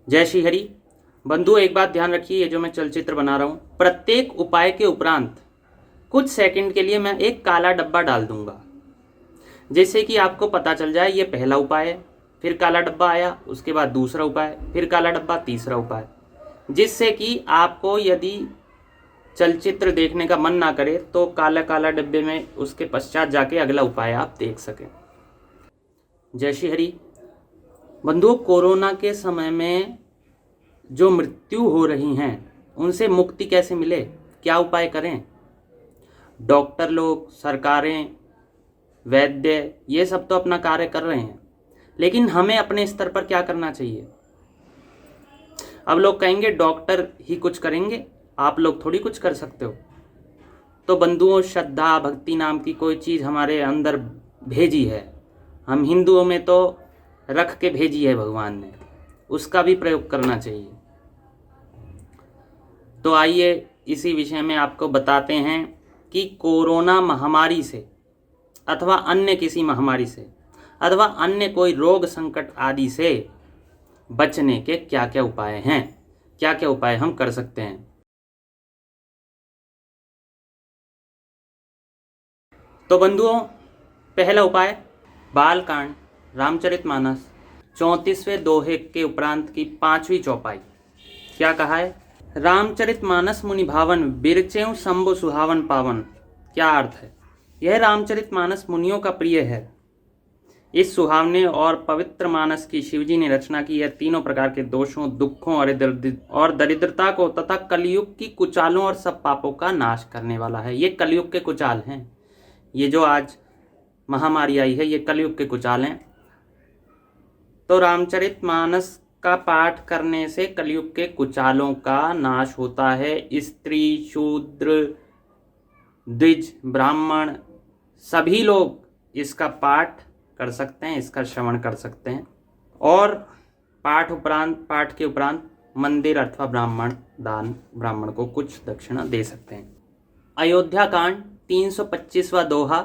जय श्री हरि। बंधुओं, एक बात ध्यान रखिए, ये जो मैं चलचित्र बना रहा हूँ, प्रत्येक उपाय के उपरांत कुछ सेकंड के लिए मैं एक काला डब्बा डाल दूंगा, जिससे कि आपको पता चल जाए ये पहला उपाय है। फिर काला डब्बा आया, उसके बाद दूसरा उपाय, फिर काला डब्बा, तीसरा उपाय, जिससे कि आपको यदि चलचित्र देखने का मन ना करे तो काला काला डब्बे में उसके पश्चात जाके अगला उपाय आप देख सकें। जय श्री हरि। बंधुओं, कोरोना के समय में जो मृत्यु हो रही हैं उनसे मुक्ति कैसे मिले, क्या उपाय करें? डॉक्टर लोग, सरकारें, वैद्य, ये सब तो अपना कार्य कर रहे हैं, लेकिन हमें अपने स्तर पर क्या करना चाहिए? अब लोग कहेंगे डॉक्टर ही कुछ करेंगे, आप लोग थोड़ी कुछ कर सकते हो। तो बंधुओं, श्रद्धा भक्ति नाम की कोई चीज़ हमारे अंदर भेजी है, हम हिंदुओं में तो रख के भेजी है भगवान ने, उसका भी प्रयोग करना चाहिए। तो आइए इसी विषय में आपको बताते हैं कि कोरोना महामारी से अथवा अन्य किसी महामारी से अथवा अन्य कोई रोग संकट आदि से बचने के क्या क्या उपाय हैं, क्या क्या उपाय हम कर सकते हैं। तो बंधुओं, पहला उपाय बालकांड रामचरितमानस 34वें दोहे के उपरांत की 5वीं चौपाई। क्या कहा है? रामचरितमानस मुनि भावन, बिरचेऊ शंभु सुहावन पावन। क्या अर्थ है? यह रामचरितमानस मुनियों का प्रिय है। इस सुहावने और पवित्र मानस की शिवजी ने रचना की। यह तीनों प्रकार के दोषों, दुखों और दरिद्रता को तथा कलयुग की कुचालों और सब पापों का नाश करने वाला है। ये कलयुग के कुचाल हैं। ये जो आज महामारी आई है, ये कलयुग के कुचाल हैं। तो रामचरितमानस का पाठ करने से कलयुग के कुचालों का नाश होता है। स्त्री, शूद्र, द्विज, ब्राह्मण, सभी लोग इसका पाठ कर सकते हैं, इसका श्रवण कर सकते हैं। और पाठ के उपरांत मंदिर अथवा ब्राह्मण को कुछ दक्षिणा दे सकते हैं। अयोध्या कांड 325वां दोहा,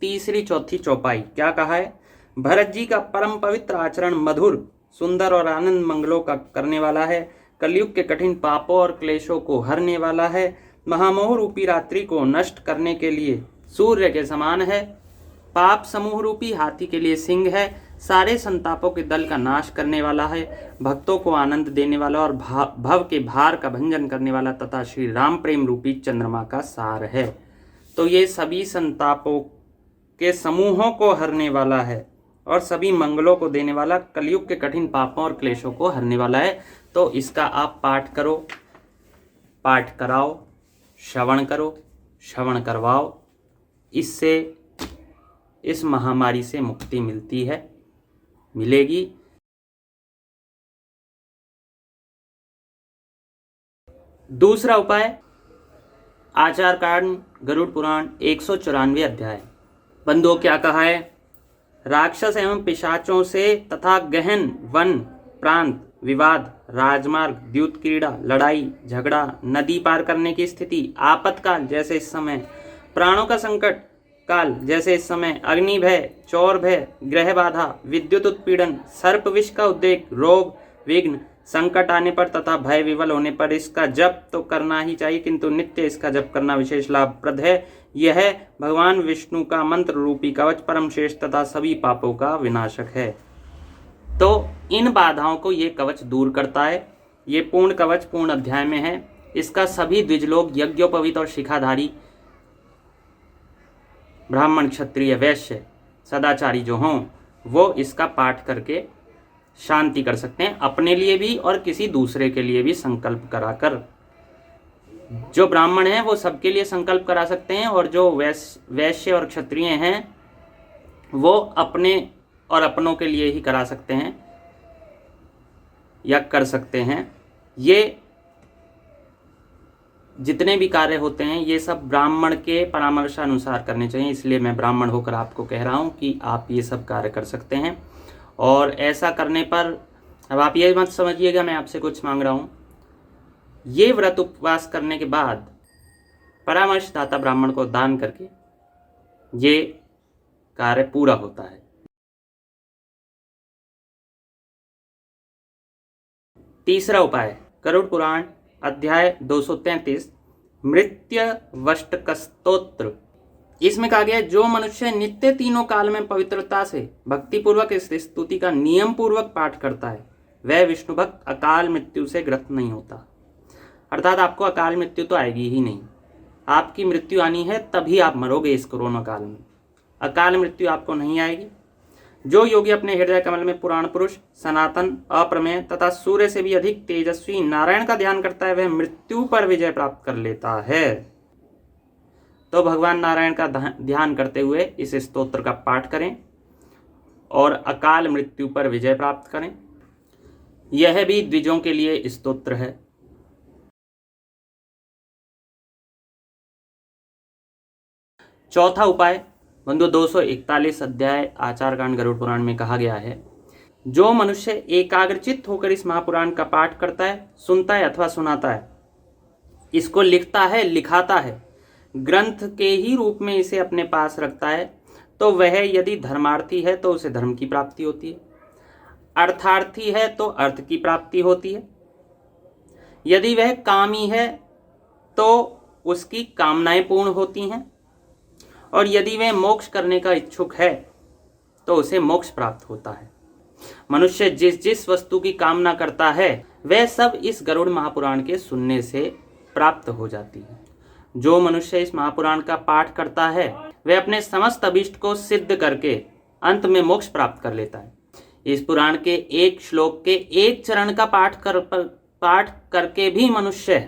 तीसरी चौथी चौपाई। क्या कहा है? भरत जी का परम पवित्र आचरण मधुर, सुंदर और आनंद मंगलों का करने वाला है। कलयुग के कठिन पापों और क्लेशों को हरने वाला है। महामोह रूपी रात्रि को नष्ट करने के लिए सूर्य के समान है। पाप समूह रूपी हाथी के लिए सिंह है। सारे संतापों के दल का नाश करने वाला है। भक्तों को आनंद देने वाला और भव के भार का भंजन करने वाला तथा श्री राम प्रेम रूपी चंद्रमा का सार है। तो ये सभी संतापों के समूहों को हरने वाला है और सभी मंगलों को देने वाला, कलयुग के कठिन पापों और क्लेशों को हरने वाला है। तो इसका आप पाठ करो, पाठ कराओ, श्रवण करो, श्रवण करवाओ। इससे इस महामारी से मुक्ति मिलती है, मिलेगी। दूसरा उपाय आचार कांड गरुड़ पुराण 194 अध्याय। बंधुओं, क्या कहा है? राक्षस एवं पिशाचों से तथा गहन वन प्रांत, विवाद, राजमार्ग, द्यूत क्रीड़ा, लड़ाई झगड़ा, नदी पार करने की स्थिति, आपातकाल जैसे इस समय, प्राणों का संकट काल जैसे इस समय, अग्नि भय, चौर भय, ग्रह बाधा, विद्युत उत्पीड़न, सर्प विष का उद्रेक, रोग, विघ्न, संकट आने पर तथा भय विवल होने पर इसका जप तो करना ही चाहिए, किंतु नित्य इसका जप करना विशेष लाभप्रद है। यह भगवान विष्णु का मंत्र रूपी कवच परम श्रेष्ठ तथा सभी पापों का विनाशक है। तो इन बाधाओं को ये कवच दूर करता है। ये पूर्ण कवच पूर्ण अध्याय में है। इसका सभी द्विजलोक, यज्ञोपवीत और शिखाधारी ब्राह्मण, क्षत्रिय, वैश्य, सदाचारी जो हों, वो इसका पाठ करके शांति कर सकते हैं, अपने लिए भी और किसी दूसरे के लिए भी संकल्प कराकर। जो ब्राह्मण हैं वो सबके लिए संकल्प करा सकते हैं, और जो वैश्य और क्षत्रिय हैं वो अपने और अपनों के लिए ही करा सकते हैं या कर सकते हैं। ये जितने भी कार्य होते हैं ये सब ब्राह्मण के परामर्शानुसार करने चाहिए। इसलिए मैं ब्राह्मण होकर आपको कह रहा हूँ कि आप ये सब कार्य कर सकते हैं। और ऐसा करने पर अब आप ये मत समझिएगा मैं आपसे कुछ मांग रहा हूँ। ये व्रत उपवास करने के बाद परामर्शदाता ब्राह्मण को दान करके ये कार्य पूरा होता है। तीसरा उपाय, गरुड़ पुराण अध्याय 233 मृत्युवष्टक स्तोत्र। इसमें कहा गया है, जो मनुष्य नित्य तीनों काल में पवित्रता से भक्तिपूर्वक इस स्तुति का नियम पूर्वक पाठ करता है, वह विष्णु भक्त अकाल मृत्यु से ग्रस्त नहीं होता। अर्थात आपको अकाल मृत्यु तो आएगी ही नहीं। आपकी मृत्यु आनी है तभी आप मरोगे इस कोरोना काल में, अकाल मृत्यु आपको नहीं आएगी। जो योगी अपने हृदय कमल में पुराण पुरुष, सनातन, अप्रमेय तथा सूर्य से भी अधिक तेजस्वी नारायण का ध्यान करता है, वह मृत्यु पर विजय प्राप्त कर लेता है। तो भगवान नारायण का ध्यान करते हुए इस स्तोत्र का पाठ करें और अकाल मृत्यु पर विजय प्राप्त करें। यह भी द्विजों के लिए स्तोत्र है। चौथा उपाय बंधु, 241 अध्याय आचार कांड गरुड़ पुराण में कहा गया है, जो मनुष्य एकाग्रचित्त होकर इस महापुराण का पाठ करता है, सुनता है अथवा सुनाता है, इसको लिखता है, लिखाता है, ग्रंथ के ही रूप में इसे अपने पास रखता है, तो वह यदि धर्मार्थी है तो उसे धर्म की प्राप्ति होती है, अर्थार्थी है तो अर्थ की प्राप्ति होती है, यदि वह कामी है तो उसकी कामनाएं पूर्ण होती हैं, और यदि वह मोक्ष करने का इच्छुक है तो उसे मोक्ष प्राप्त होता है। मनुष्य जिस जिस वस्तु की कामना करता है वह सब इस गरुड़ महापुराण के सुनने से प्राप्त हो जाती है। जो मनुष्य इस महापुराण का पाठ करता है वह अपने समस्त अभीष्ट को सिद्ध करके अंत में मोक्ष प्राप्त कर लेता है। इस पुराण के एक श्लोक के एक चरण का पाठ करके भी मनुष्य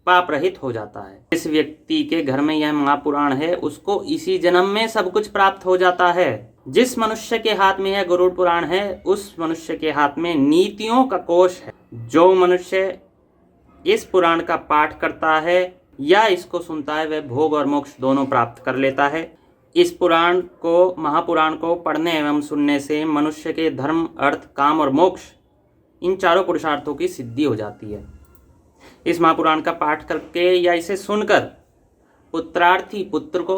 पाप रहित हो जाता है। जिस व्यक्ति के घर में यह महापुराण है उसको इसी जन्म में सब कुछ प्राप्त हो जाता है। जिस मनुष्य के हाथ में यह गरुड़ पुराण है उस मनुष्य के हाथ में नीतियों का कोश है। जो मनुष्य इस पुराण का पाठ करता है या इसको सुनता है वह भोग और मोक्ष दोनों प्राप्त कर लेता है। इस पुराण को, महापुराण को पढ़ने एवं सुनने से मनुष्य के धर्म, अर्थ, काम और मोक्ष इन चारों पुरुषार्थों की सिद्धि हो जाती है। इस महापुराण का पाठ करके या इसे सुनकर पुत्रार्थी पुत्र को,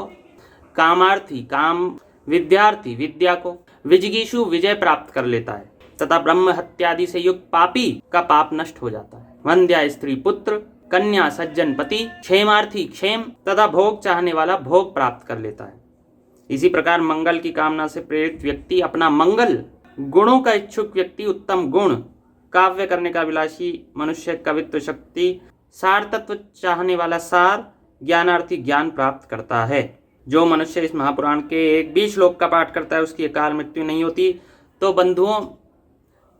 कामार्थी काम, विद्यार्थी विद्या को, विजिगीषु विजय प्राप्त कर लेता है तथा ब्रह्म हत्यादि से युक्त पापी का पाप नष्ट हो जाता है। वंद्या स्त्री पुत्र, कन्या सज्जन पति, क्षेमार्थी क्षेम तथा भोग चाहने वाला भोग प्राप्त कर लेता है। इसी प्रकार मंगल की कामना से प्रेरित व्यक्ति अपना मंगल, गुणों का इच्छुक व्यक्ति उत्तम गुण, काव्य करने का अभिलाषी मनुष्य कवित्व शक्ति, सार तत्व चाहने वाला सार, ज्ञानार्थी ज्ञान प्राप्त करता है। जो मनुष्य इस महापुराण के एक भी श्लोक का पाठ करता है उसकी अकाल मृत्यु नहीं होती। तो बंधुओं,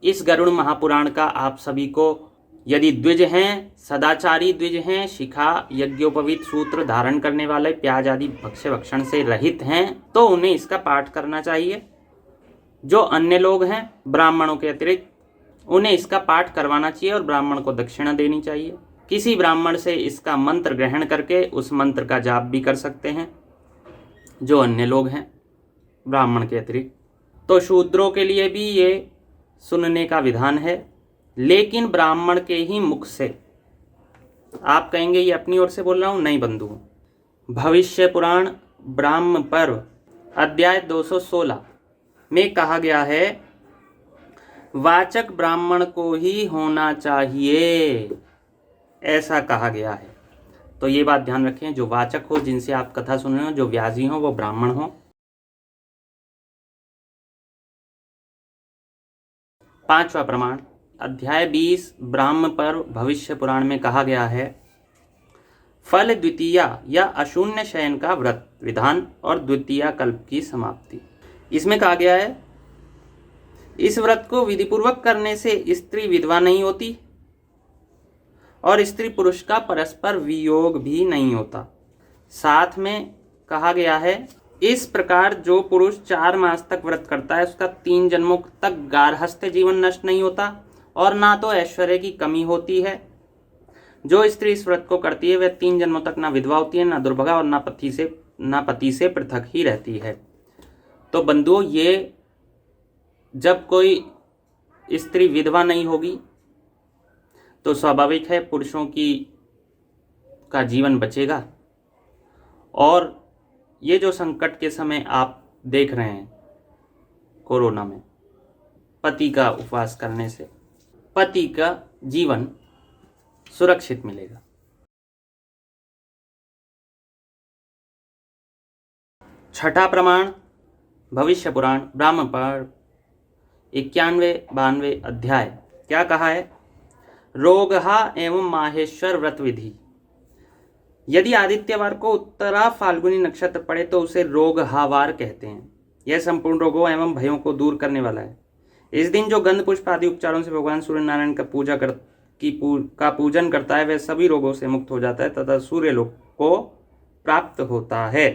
इस गरुड़ महापुराण का आप सभी को, यदि द्विज हैं, सदाचारी द्विज हैं, शिखा यज्ञोपवीत सूत्र धारण करने वाले, प्याज आदि भक्ष्य भक्षण से रहित हैं, तो उन्हें इसका पाठ करना चाहिए। जो अन्य लोग हैं ब्राह्मणों के अतिरिक्त, उन्हें इसका पाठ करवाना चाहिए और ब्राह्मण को दक्षिणा देनी चाहिए। किसी ब्राह्मण से इसका मंत्र ग्रहण करके उस मंत्र का जाप भी कर सकते हैं जो अन्य लोग हैं ब्राह्मण के अतिरिक्त। तो शूद्रों के लिए भी ये सुनने का विधान है, लेकिन ब्राह्मण के ही मुख से। आप कहेंगे ये अपनी ओर से बोल रहा हूँ, नहीं बंधु। भविष्य पुराण ब्राह्म पर्व अध्याय 216 में कहा गया है, वाचक ब्राह्मण को ही होना चाहिए, ऐसा कहा गया है। तो ये बात ध्यान रखें, जो वाचक हो, जिनसे आप कथा सुन रहे हो, जो व्यासी हो, वो ब्राह्मण हो। पांचवा प्रमाण अध्याय 20 ब्राह्म पर्व भविष्य पुराण में कहा गया है, फल द्वितीया या अशून्य शयन का व्रत विधान और द्वितीया कल्प की समाप्ति। इसमें कहा गया है, इस व्रत को विधिपूर्वक करने से स्त्री विधवा नहीं होती और स्त्री पुरुष का परस्पर वियोग भी नहीं होता। साथ में कहा गया है, इस प्रकार जो पुरुष 4 मास तक व्रत करता है उसका 3 जन्मों तक गार्हस्थ जीवन नष्ट नहीं होता और ना तो ऐश्वर्य की कमी होती है। जो स्त्री इस व्रत को करती है वह 3 जन्मों तक ना विधवा होती है, ना दुर्भगा और ना पति से पृथक ही रहती है। तो बंधुओं, ये जब कोई स्त्री विधवा नहीं होगी तो स्वाभाविक है पुरुषों का जीवन बचेगा। और ये जो संकट के समय आप देख रहे हैं कोरोना में, पति का उपवास करने से, पति का जीवन सुरक्षित मिलेगा। छठा प्रमाण भविष्य पुराण ब्राह्मण पर्व 91-92 अध्याय। क्या कहा है? रोगहा एवं माहेश्वर व्रत विधि। यदि आदित्यवार को उत्तरा फाल्गुनी नक्षत्र पड़े तो उसे रोगहावार कहते हैं। यह संपूर्ण रोगों एवं भयों को दूर करने वाला है। इस दिन जो गंध पुष्प आदि उपचारों से भगवान सूर्य नारायण का पूजन करता है वह सभी रोगों से मुक्त हो जाता है तथा सूर्य लोक को प्राप्त होता है।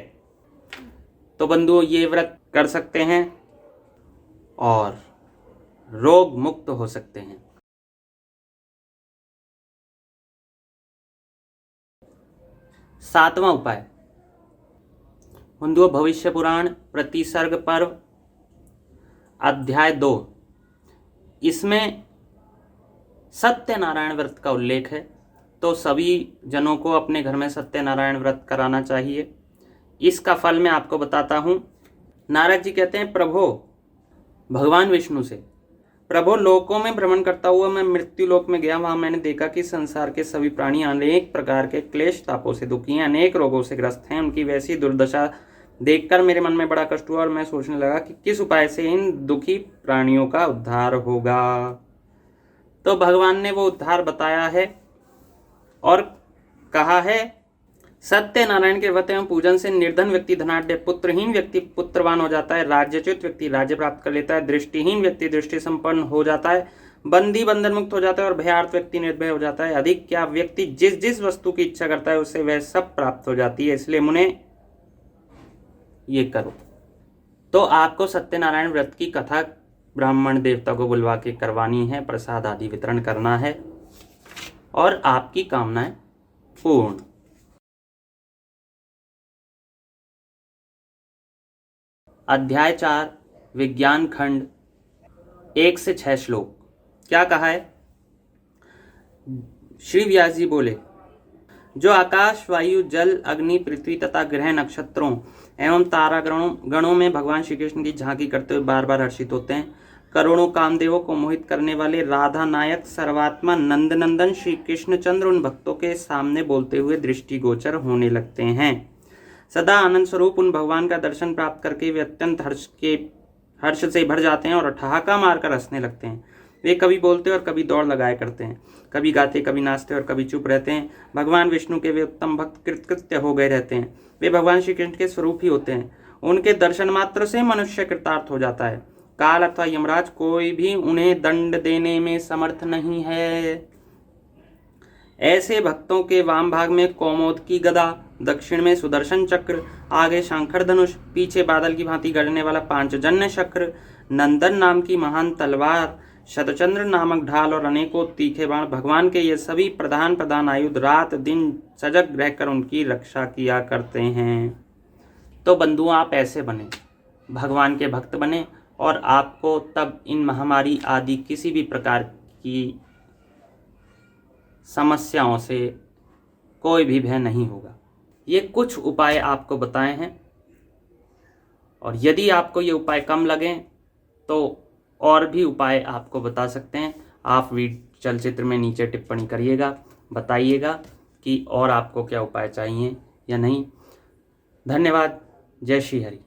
तो बंधुओं, ये व्रत कर सकते हैं और रोग मुक्त हो सकते हैं। सातवां उपाय बंधुओं, भविष्य पुराण प्रतिसर्ग पर्व अध्याय 2। इसमें सत्यनारायण व्रत का उल्लेख है, तो सभी जनों को अपने घर में सत्यनारायण व्रत कराना चाहिए। इसका फल मैं आपको बताता हूं। नारद जी कहते हैं, प्रभो भगवान विष्णु से, प्रभो लोकों में भ्रमण करता हुआ मैं मृत्यु लोक में गया। वहां मैंने देखा कि संसार के सभी प्राणी अनेक प्रकार के क्लेश तापों से दुखी हैं, अनेक रोगों से ग्रस्त हैं। उनकी वैसी दुर्दशा देखकर मेरे मन में बड़ा कष्ट हुआ और मैं सोचने लगा कि किस उपाय से इन दुखी प्राणियों का उद्धार होगा। तो भगवान ने वो उद्धार बताया है और कहा है, सत्यनारायण के व्रत एवं पूजन से निर्धन व्यक्ति धनाढ्य, पुत्रहीन व्यक्ति पुत्रवान हो जाता है, राज्यच्युत व्यक्ति राज्य प्राप्त कर लेता है, दृष्टिहीन व्यक्ति दृष्टि संपन्न हो जाता है, बंदी बंधन मुक्त हो जाता है और भयार्थ व्यक्ति निर्भय हो जाता है। अधिक क्या, व्यक्ति जिस जिस वस्तु की इच्छा करता है उसे वह सब प्राप्त हो जाती है। इसलिए मुने ये करो। तो आपको सत्यनारायण व्रत की कथा ब्राह्मण देवता को बुलवा के करवानी है, प्रसाद आदि वितरण करना है और आपकी कामनाएं पूर्ण। अध्याय 4 विज्ञान खंड 1 से 6 श्लोक। क्या कहा है? श्री व्यास जी बोले, जो आकाश वायु जल अग्नि पृथ्वी तथा ग्रह नक्षत्रों एवं तारा गणों में भगवान श्री कृष्ण की झांकी करते हुए बार बार हर्षित होते हैं, करोड़ों कामदेवों को मोहित करने वाले राधा नायक सर्वात्मा नंद नंदन श्री कृष्णचंद्र उन भक्तों के सामने बोलते हुए दृष्टिगोचर होने लगते हैं। सदा आनंद स्वरूप उन भगवान का दर्शन प्राप्त करके वे अत्यंत हर्ष से भर जाते हैं और ठहाका मारकर हंसने लगते हैं। वे कभी बोलते और कभी दौड़ लगाया करते हैं, कभी गाते कभी नाचते और कभी चुप रहते हैं। भगवान विष्णु के वे उत्तम भक्त कृतकृत्य हो गए रहते हैं। वे भगवान श्री कृष्ण के स्वरूप ही होते हैं। उनके दर्शन मात्र से मनुष्य कृतार्थ हो जाता है। काल अथवा यमराज कोई भी उन्हें दंड देने में समर्थ नहीं है। ऐसे भक्तों के वाम भाग में कौमोद की गदा, दक्षिण में सुदर्शन चक्र, आगे शंकर धनुष, पीछे बादल की भांति गरजने वाला पांचजन्य चक्र, नंदन नाम की महान तलवार, शतचंद्र नामक ढाल और अनेकों तीखे बाण, भगवान के ये सभी प्रधान आयुध रात दिन सजग रहकर उनकी रक्षा किया करते हैं। तो बंधुओं, आप ऐसे बने, भगवान के भक्त बने और आपको तब इन महामारी आदि किसी भी प्रकार की समस्याओं से कोई भी भय नहीं होगा। ये कुछ उपाय आपको बताए हैं और यदि आपको ये उपाय कम लगें तो और भी उपाय आपको बता सकते हैं। आप चलचित्र में नीचे टिप्पणी करिएगा, बताइएगा कि और आपको क्या उपाय चाहिए या नहीं। धन्यवाद। जय श्री हरि।